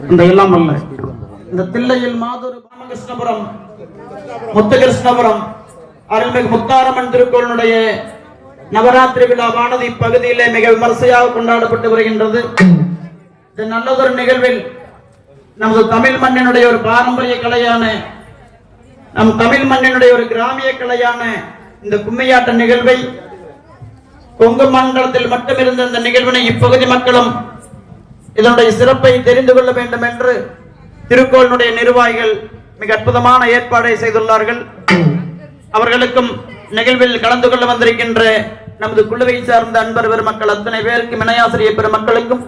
இந்த எல்லாம் அல்ல, இந்த தில்லையில் மாதூர் ராமகிருஷ்ணபுரம் முத்துகிருஷ்ணபுரம் அருள்மிகு முத்தாரம்மன் திருக்கோயிலுடைய நவராத்திரி விழாவானது இப்பகுதியிலே மிக விமர்சையாக கொண்டாடப்பட்டு வருகின்றது. இந்த நல்லதொரு நிகழ்வில் நமது தமிழ் மண்ணினுடைய ஒரு பாரம்பரிய கலையான, நம் தமிழ் மண்ணினுடைய ஒரு கிராமிய கலையான இந்த கும்மியாட்ட நிகழ்வை கொங்கு மண்டலத்தில் மட்டும் இருந்த இந்த நிகழ்வினை இப்பகுதி மக்களும் இதனுடைய சிறப்பை தெரிந்து கொள்ள வேண்டும் என்று திருக்கோயிலுடைய நிர்வாகிகள் மிக அற்புதமான ஏற்பாடை செய்துள்ளார்கள். அவர்களுக்கும் நிகழ்வில் கலந்து கொள்ள வந்திருக்கின்ற நமது குழுவை சார்ந்த அன்பர் பெருமக்கள் அத்தனை பேருக்கும் இணையாசிரியர் பெருமக்களுக்கும்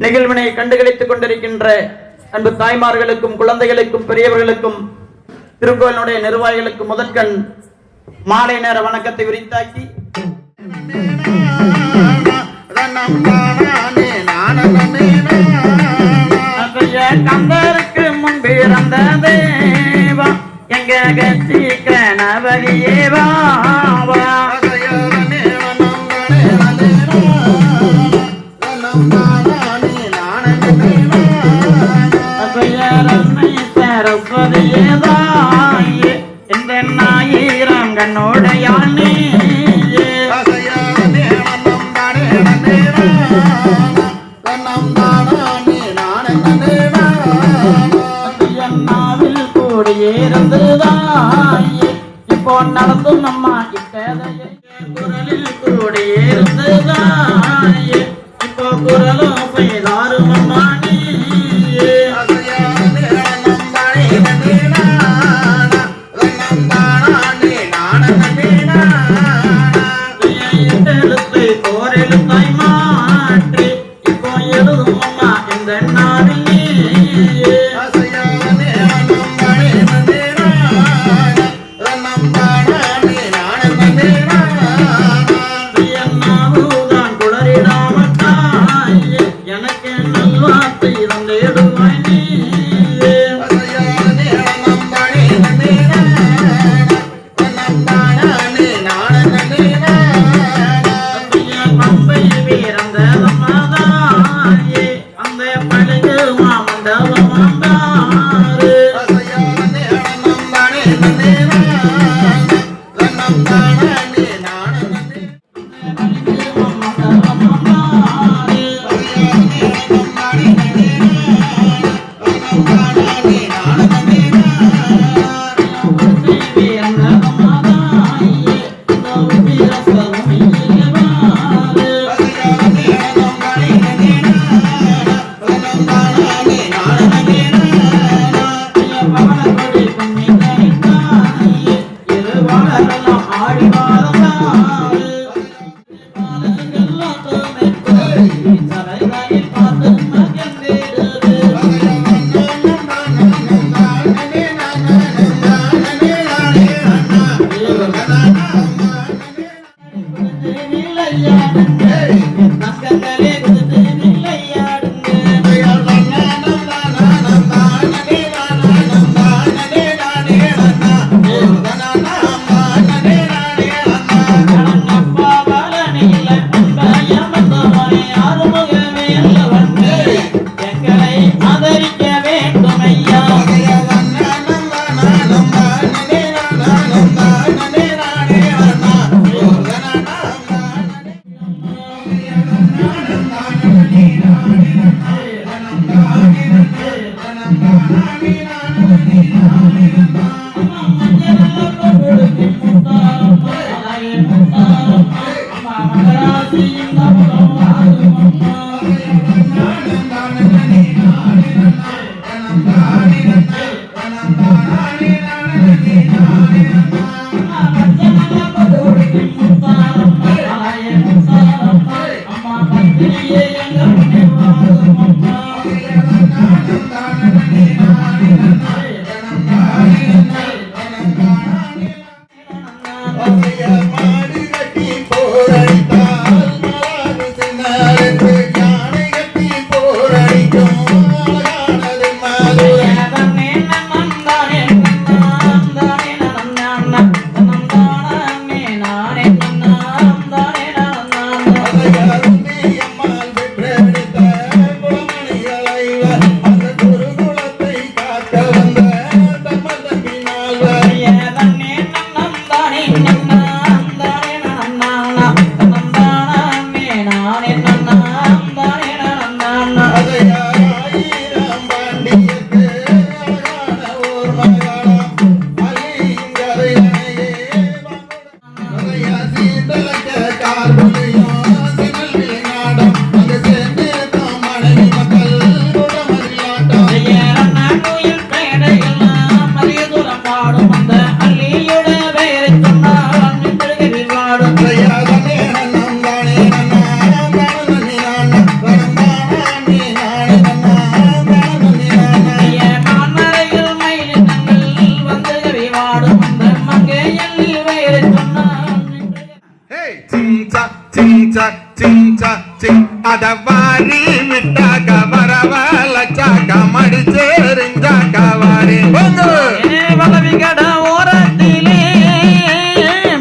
நிகழ்வினை கண்டுகளித்துக் கொண்டிருக்கின்ற அன்பு தாய்மார்களுக்கும் குழந்தைகளுக்கும் பெரியவர்களுக்கும் திருக்கோயிலுடைய நிர்வாகிகளுக்கும் முதற்கண் மாலை நேர வணக்கத்தை விரித்தாக்கி கந்தருக்கு முன்பிறந்த தேவா எங்க கட்சி கணவரியேவா இந்த நாயிரம் கண்ணோடையான் இப்போ நடந்தும் நம்மா கிட்டதையே குரலில் கூடியிருந்ததாயே இப்போ குரலும் பெய்தாரும் அம்மா எழுத்து கோரெழுத்தாய் மாற்றி இப்போ எழுதும் அம்மா இந்த நாளில் Thank you. மடிச்சேரிஞ்சாக்காவாரே வளவி கட ஓரத்திலே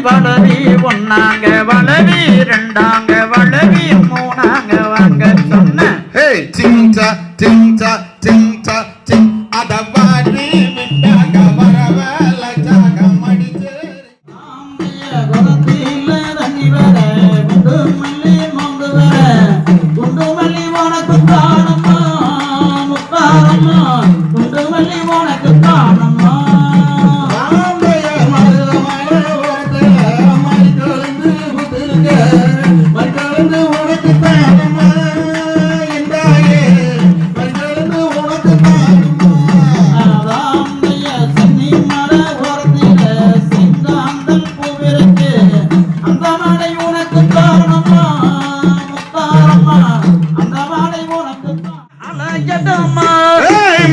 வளவி ஒன்னாங்க வளவி ரெண்டாங்க வளவி மூணாங்க வாங்க சொன்ன சிங்சா சிங்சா சிங்சா சிங் அதவாரி விட்டாக வரவல ஜாக மடிச்சேரி குலத்தில தண்ணி வர குண்டு மல்லி மொங்கு வர குண்டு மல்லி உனக்கு காணம்மா முத்தாரம்மா குண்டு மல்லி உனக்கு காணம்மா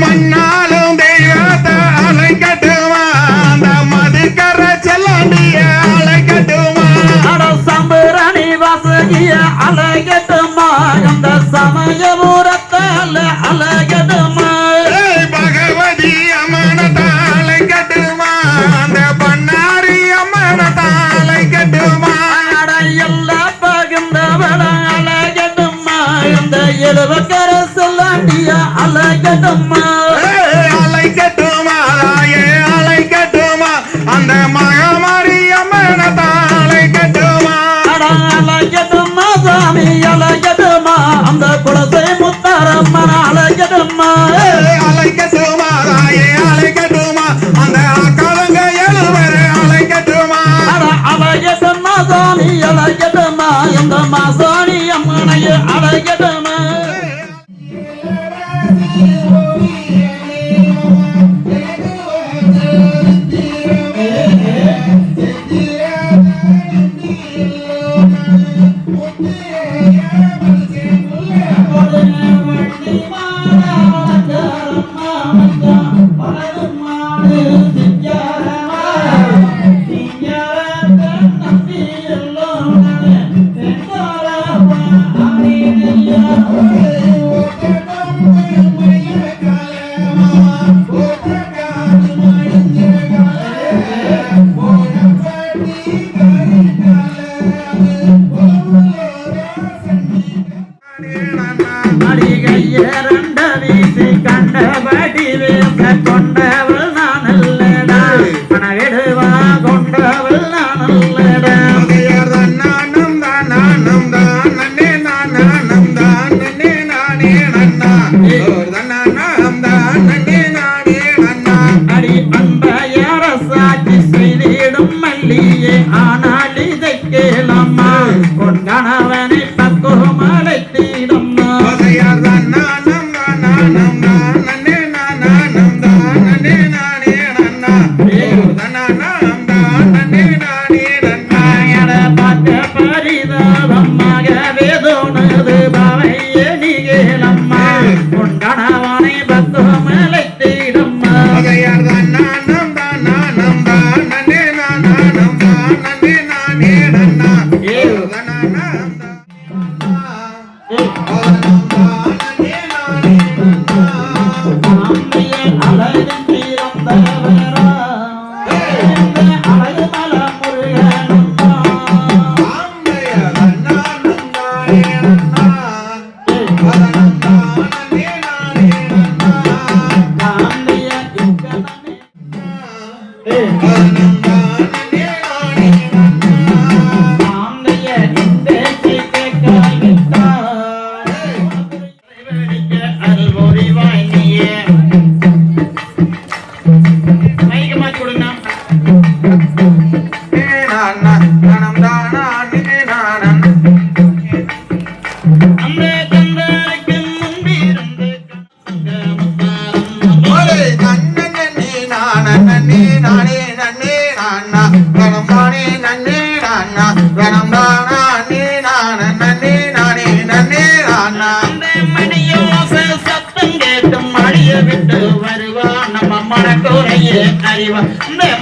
மண்ணாலும் தெய்வத்தை அலைக்கட்டுமா அந்த மதுக்கர செல்லாண்டிய அலைக்கட்டுமா சம்புரணி வாசகிய அலைகட்டுமா அந்த சமயபுரத்தால அலைகட்டுமா பகவதி அம்மனத்தாலை கட்டுமா அந்த பண்ணாரி அம்மனத்தாலை கட்டுமா எல்லா பகிர்ந்தவள அலைகட்டுமா அந்த எழுவக்கர சொல்லாண்டிய அலைகட்டுமா அலை கட்டுமா அலை கட்டுமா அந்த மகமாரி அம்மனத்தாலை கட்டுமா அலைகட்டுமா சாமி அலைகட்டுமா அந்த குலசை முத்தாரம்மன் அலைகட்டுமா அலை கட்டுமா அலை கட்டுமா அந்த கலங்க எழுவரு அலை கட்டுமா அலைகட்டுமா சாமி அலைகட்டுமா இந்த மாசாணி அம்மனைய அலைகட்டுமா அடிகையரண்ட வீசி கண்டபடி வேச கொண்டவள் நான் அல்லடா மனவிடுவா கொண்டவள் நான் அல்லடா நானும் தான் நானும் தான் நன்னே நானும் தான் நன்னே நானே நன்னா நானும் தான் நன்னே நானே நன்னா அடி அன்பையர சாட்சி செய்திடும் மல்லியே ஆனால் இதை கேளம்மா உன் கணவனை பக்குவம் அழைத்திடம்மா நானும் தான் நானும் தான் நன்னே நானும் தான் நன்னே நானே நன்னா நானும் தான் நன்னே நானே நன்னா பார்க்க பரிதாபமாகவே தோணுது பாவையே நீ கேளம்மா உன் கணவனை பக்குவம் அழைத்திடம்மா நானும் தான் நானும் தான் நன்னே நானும் தான் நன்னே நானே நன்னா நானும்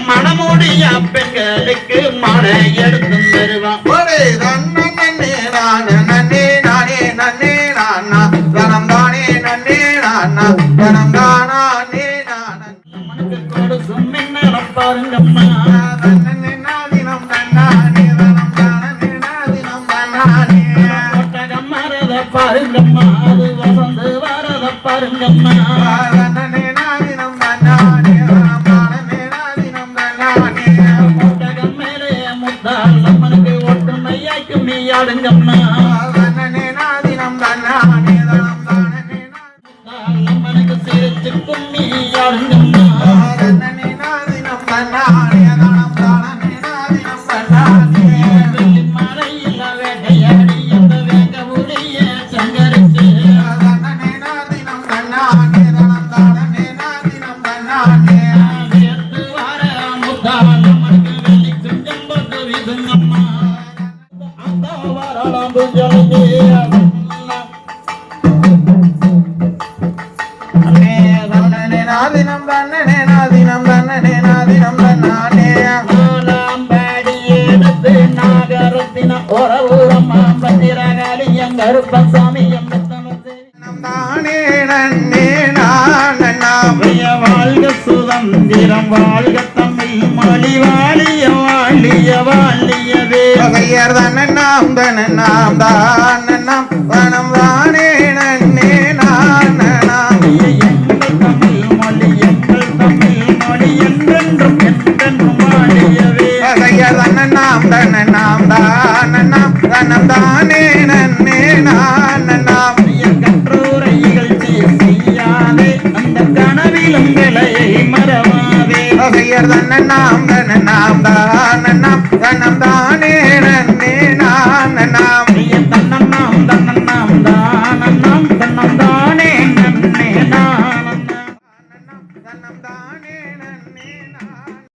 மனமுடைய பெண்களுக்கு மழை எடுத்து தருவான் நன்னே நானே நன்னே நானா தனம் தானே நன்னே நானா தனம் தான் அம்மா அது வசந்து வரத பாருங்கம்மா தன்னே நாதினம் தன்னானே தானே நாதினம் தன்னானே முட்டகம் மேலே முத்தால் அம்மனுக்கு ஒற்றுமையாக்கும் நீ ஆடுங்கம்மா தன்னே நாதினம் தன்னானே தானே அம்மனுக்கு சிரிச்சு கும்மி ஆடுங்கம்மா தன்னே நாதினம் தன்னானே தானே நாதினம் தன்னானே வெள்ளி மலையில் வேட்டையாடி அந்த வேங்க உடைய சங்கரிச்சு தன்னே நாதினம் தன்னானே தானே நாதினம் தன்னானே வேத்து வர முத்தால் அம்மனுக்கு வெள்ளி குஞ்சம் போட்டு வீசுங்கம்மா அந்த வரலாம் புஞ்சலிலே தன்னே நாதினம் தன்னே நாதினம் தன்னே நாதினம் தன்னானே நாலாம்படி எடுத்து நாகரத்தின உறவுரம்மா பத்திரகாளி எங்கருப்பசாமி தானே நன்னே நானம் வாழ்க சுதந்திரம் வாழ்க தமிழ் மொழி வாழிய வாழிய வாழியவே பகையர் தன்னண்ணாம் தன்னண்ணாம் தானண்ணாம் வனம் தானே நன்னே நானம் எங்கள் தமிழ் மொழி என்றென்றும் என்றென்றும் வாழியவே பகையர் தன்னண்ணாம் தன்னண்ணாம் தானண்ணாம் வனம் தானே நன்னே நானண்ணாம் கற்றோரை இகழ்ச்சி செய்யாதே அந்த கனவிலும் விலையை மறவாதே பகையர் தன்னண்ணாம் தன்னண்ணாம் தானண்ணாம் வனம் தானே நன்னே நானண்ணாம் தன்னண்ணாம் தன்னண்ணாம் தானண்ணாம் தன்னம் தானே நன்னே நானண்ணா தன்னம் தானே நன்னே